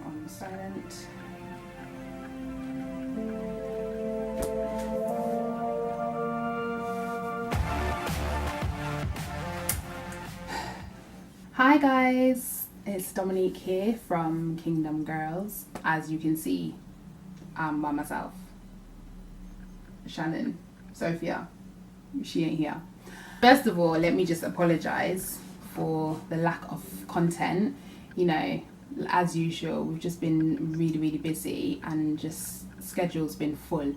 on silent. Hi guys, it's Dominique here from KingdomGirls. As you can see, I'm by myself. Shannon, Sophia, she ain't here. First of all, let me just apologise for the lack of content. You know, as usual, we've just been really busy and just schedule's been full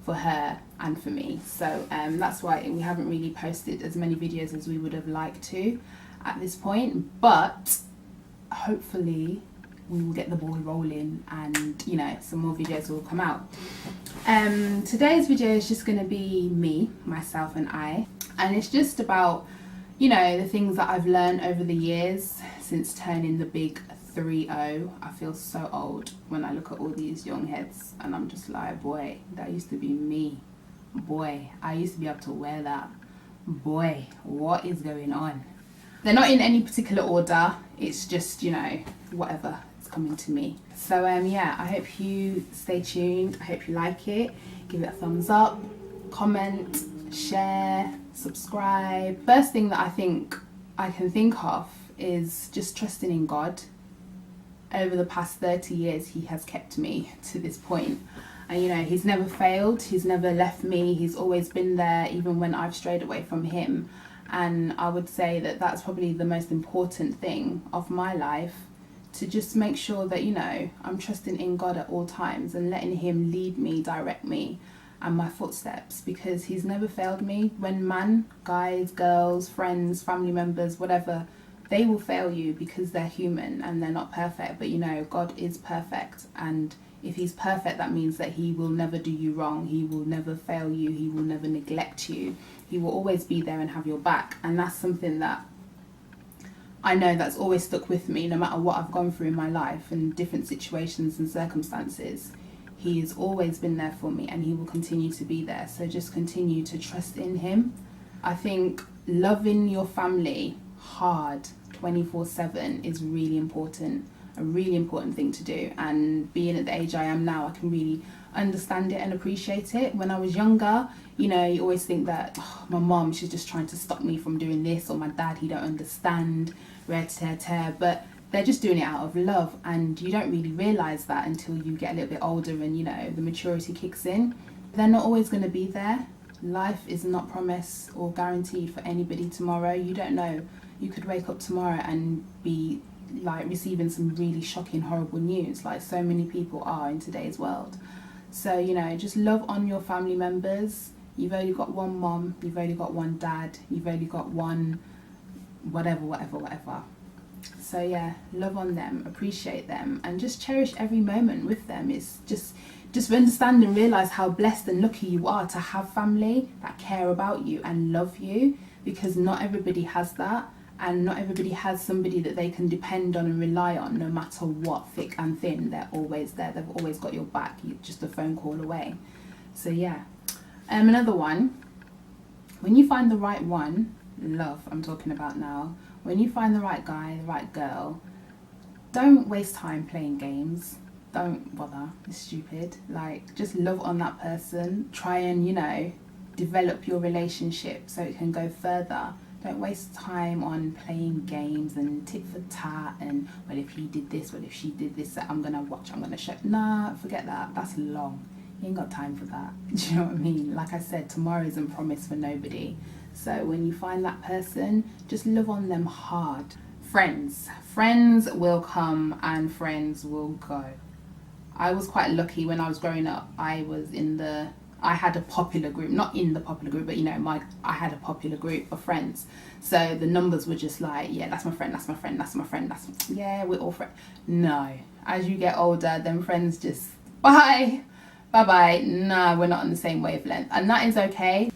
for her and for me. So that's why we haven't really posted as many videos as we would have liked to at this point, but hopefully we will get the ball rolling and, you know, some more videos will come out. Today's video is just going to be me, myself and I, and it's just about, you know, the things that I've learned over the years since turning the big 3-0. I feel so old when I look at all these young heads and I'm just like, boy, that used to be me. Boy, I used to be able to wear that. Boy, what is going on? They're not in any particular order, it's just, you know, whatever is coming to me. So yeah, I hope you stay tuned, I hope you like it, give it a thumbs up, comment, share, subscribe. First thing that I can think of is just trusting in God. Over the past 30 years, he has kept me to this point. And you know, he's never failed, he's never left me, he's always been there even when I've strayed away from him. And I would say that that's probably the most important thing of my life, to just make sure that, you know, I'm trusting in God at all times and letting him lead me, direct me and my footsteps, because he's never failed me. When man, guys, girls, friends, family members, whatever, they will fail you because they're human and they're not perfect. But you know, God is perfect, and if he's perfect, that means that he will never do you wrong, he will never fail you, he will never neglect you, he will always be there and have your back. And that's something that I know that's always stuck with me, no matter what I've gone through in my life and different situations and circumstances. He has always been there for me and he will continue to be there. So just continue to trust in him. I think loving your family hard 24/7 is really important, a really important thing to do. And being at the age I am now, I can really understand it and appreciate it. When I was younger, you know, you always think that, oh, my mom, she's just trying to stop me from doing this, or my dad, he don't understand, but they're just doing it out of love, and you don't really realise that until you get a little bit older and, you know, the maturity kicks in. They're not always going to be there. Life is not promised or guaranteed for anybody tomorrow. You don't know. You could wake up tomorrow and be like receiving some really shocking, horrible news, like so many people are in today's world. So, you know, just love on your family members. You've only got one mom, you've only got one dad, you've only got one whatever. So yeah, love on them, appreciate them, and just cherish every moment with them. It's just understand and realise how blessed and lucky you are to have family that care about you and love you, because not everybody has that. And not everybody has somebody that they can depend on and rely on, no matter what, thick and thin. They're always there. They've always got your back. You're just a phone call away. So yeah. Another one. When you find the right one, love I'm talking about now. When you find the right guy, the right girl, don't waste time playing games. Don't bother. It's stupid. Like, just love on that person. Try and, you know, develop your relationship so it can go further. Don't waste time on playing games and tit for tat and, well, if he did this, well, if she did this, I'm going to watch, I'm going to show. Nah, forget that. That's long. You ain't got time for that. Do you know what I mean? Like I said, tomorrow isn't promised for nobody. So when you find that person, just love on them hard. Friends will come and friends will go. I was quite lucky when I was growing up. I had a popular group, not in the popular group, but you know, I had a popular group of friends. So the numbers were just like, yeah, that's my friend, that's my friend, that's my friend, yeah, we're all friends. No, as you get older, then friends just, bye, no, we're not on the same wavelength. And that is okay.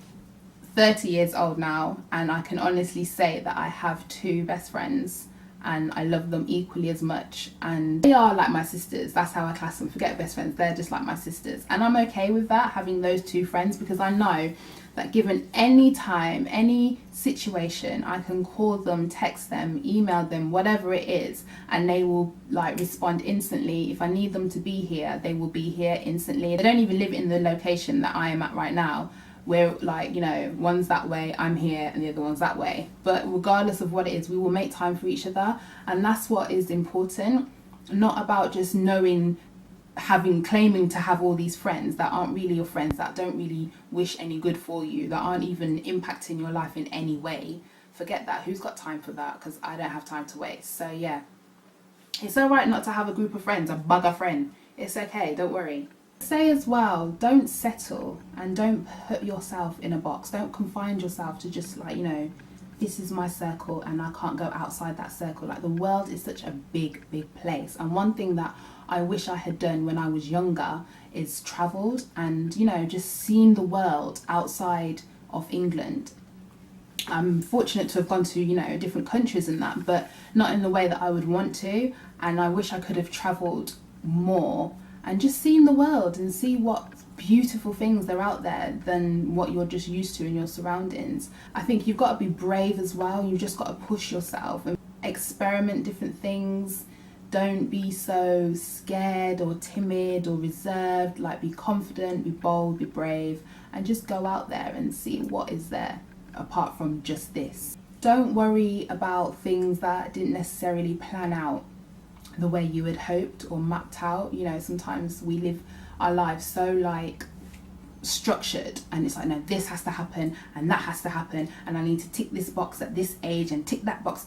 30 years old now, and I can honestly say that I have 2 best friends and I love them equally as much, and they are like my sisters. That's how I class them. Forget best friends, they're just like my sisters, and I'm okay with that, having those 2 friends, because I know that given any time, any situation, I can call them, text them, email them, whatever it is, and they will like respond instantly. If I need them to be here, they will be here instantly. They don't even live in the location that I am at right now. We're like, you know, one's that way, I'm here, and the other one's that way. But regardless of what it is, we will make time for each other. And that's what is important. Not about just knowing, claiming to have all these friends that aren't really your friends, that don't really wish any good for you, that aren't even impacting your life in any way. Forget that. Who's got time for that? Because I don't have time to waste. So yeah, it's all right not to have a group of friends, a bugger friend. It's okay, don't worry. Say as well, don't settle and don't put yourself in a box. Don't confine yourself to just like, you know, this is my circle and I can't go outside that circle. Like, the world is such a big place. And one thing that I wish I had done when I was younger is travelled and, you know, just seen the world outside of England. I'm fortunate to have gone to, you know, different countries and that, but not in the way that I would want to. And I wish I could have travelled more and just seen the world and see what beautiful things are out there than what you're just used to in your surroundings. I think you've got to be brave as well. You've just got to push yourself and experiment different things. Don't be so scared or timid or reserved. Like, be confident, be bold, be brave, and just go out there and see what is there apart from just this. Don't worry about things that didn't necessarily plan out the way you had hoped or mapped out. You know, sometimes we live our lives so like structured, and it's like, no, this has to happen and that has to happen, and I need to tick this box at this age and tick that box.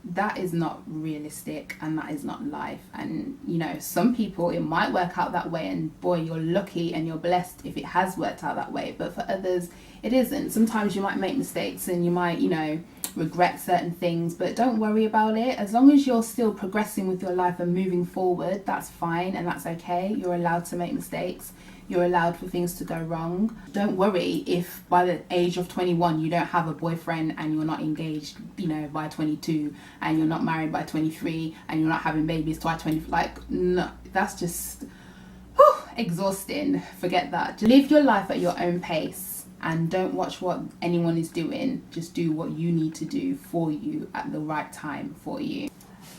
That is not realistic, and that is not life. And you know, some people it might work out that way, and boy, you're lucky and you're blessed if it has worked out that way. But for others it isn't. Sometimes you might make mistakes and you might, you know, regret certain things, but don't worry about it. As long as you're still progressing with your life and moving forward, that's fine and that's okay. You're allowed to make mistakes. You're allowed for things to go wrong. Don't worry if by the age of 21 you don't have a boyfriend and you're not engaged, you know, by 22, and you're not married by 23, and you're not having babies by 20. Like, no, that's just exhausting. Forget that. Just live your life at your own pace and don't watch what anyone is doing. Just do what you need to do for you at the right time for you.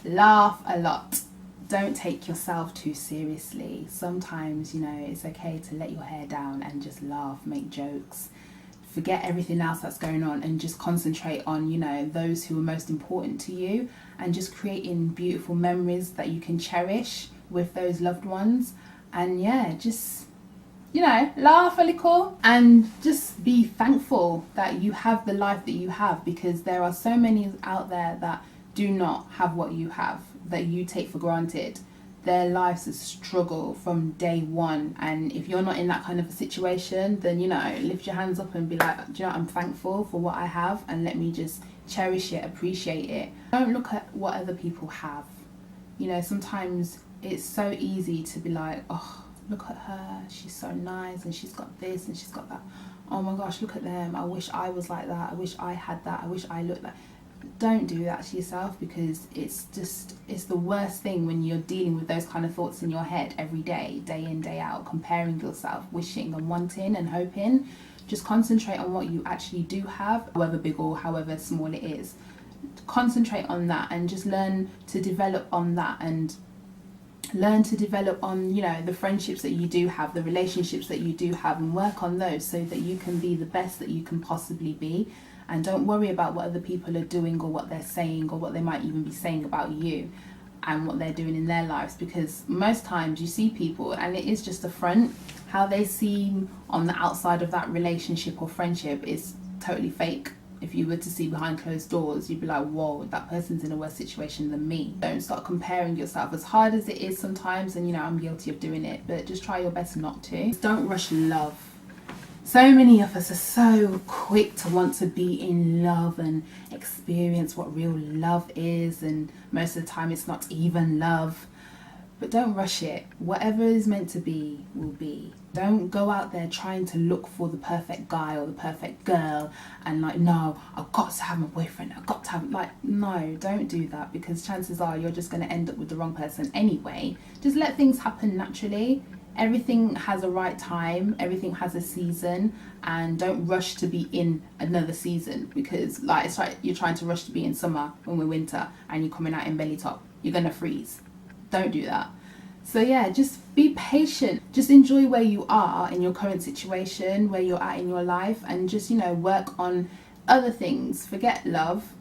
Laugh a lot. Don't take yourself too seriously. Sometimes, you know, it's okay to let your hair down and just laugh, make jokes, forget everything else that's going on and just concentrate on, you know, those who are most important to you, and just creating beautiful memories that you can cherish with those loved ones. And yeah, just, you know, laugh a little and just be thankful that you have the life that you have, because there are so many out there that do not have what you have, that you take for granted. Their life's a struggle from day one, and if you're not in that kind of a situation, then, you know, lift your hands up and be like, do you know what, I'm thankful for what I have, and let me just cherish it, appreciate it. Don't look at what other people have. You know, sometimes it's so easy to be like, oh, look at her, she's so nice and she's got this and she's got that. Oh my gosh, look at them, I wish I was like that, I wish I had that, I wish I looked like. Don't do that to yourself, because it's the worst thing when you're dealing with those kind of thoughts in your head every day, day in, day out, comparing yourself, wishing and wanting and hoping. Just concentrate on what you actually do have, however big or however small it is. Concentrate on that and just learn to develop on that, and learn to develop on, you know, the friendships that you do have, the relationships that you do have, and work on those so that you can be the best that you can possibly be. And don't worry about what other people are doing or what they're saying or what they might even be saying about you and what they're doing in their lives, because most times you see people and it is just a front. How they seem on the outside of that relationship or friendship is totally fake. If you were to see behind closed doors, you'd be like, whoa, that person's in a worse situation than me. Don't start comparing yourself, as hard as it is sometimes, and you know, I'm guilty of doing it, but just try your best not to. Don't rush love. So many of us are so quick to want to be in love and experience what real love is, and most of the time it's not even love. But don't rush it. Whatever is meant to be will be. Don't go out there trying to look for the perfect guy or the perfect girl and like, no, I've got to have my boyfriend, I've got to have, like, no, don't do that, because chances are you're just going to end up with the wrong person anyway. Just let things happen naturally. everything has a right time, everything has a season, and don't rush to be in another season, because like it's like you're trying to rush to be in summer when we're winter and you're coming out in belly top. You're gonna freeze. Don't do that. So yeah, just be patient. Just enjoy where you are in your current situation, where you're at in your life, and just, you know, work on other things. Forget love,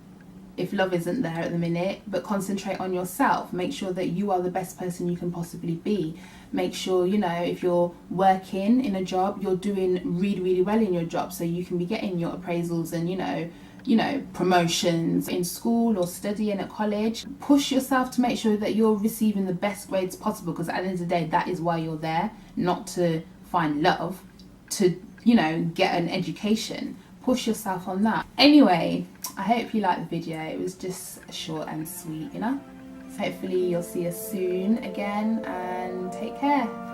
if love isn't there at the minute, but concentrate on yourself. Make sure that you are the best person you can possibly be. Make sure, you know, if you're working in a job, you're doing really, really well in your job, so you can be getting your appraisals and, you know, promotions in school or studying at college. Push yourself to make sure that you're receiving the best grades possible, because at the end of the day, that is why you're there, not to find love, to, you know, get an education. Push yourself on that. Anyway, I hope you liked the video. It was just short and sweet, you know. So hopefully you'll see us soon again, and take care.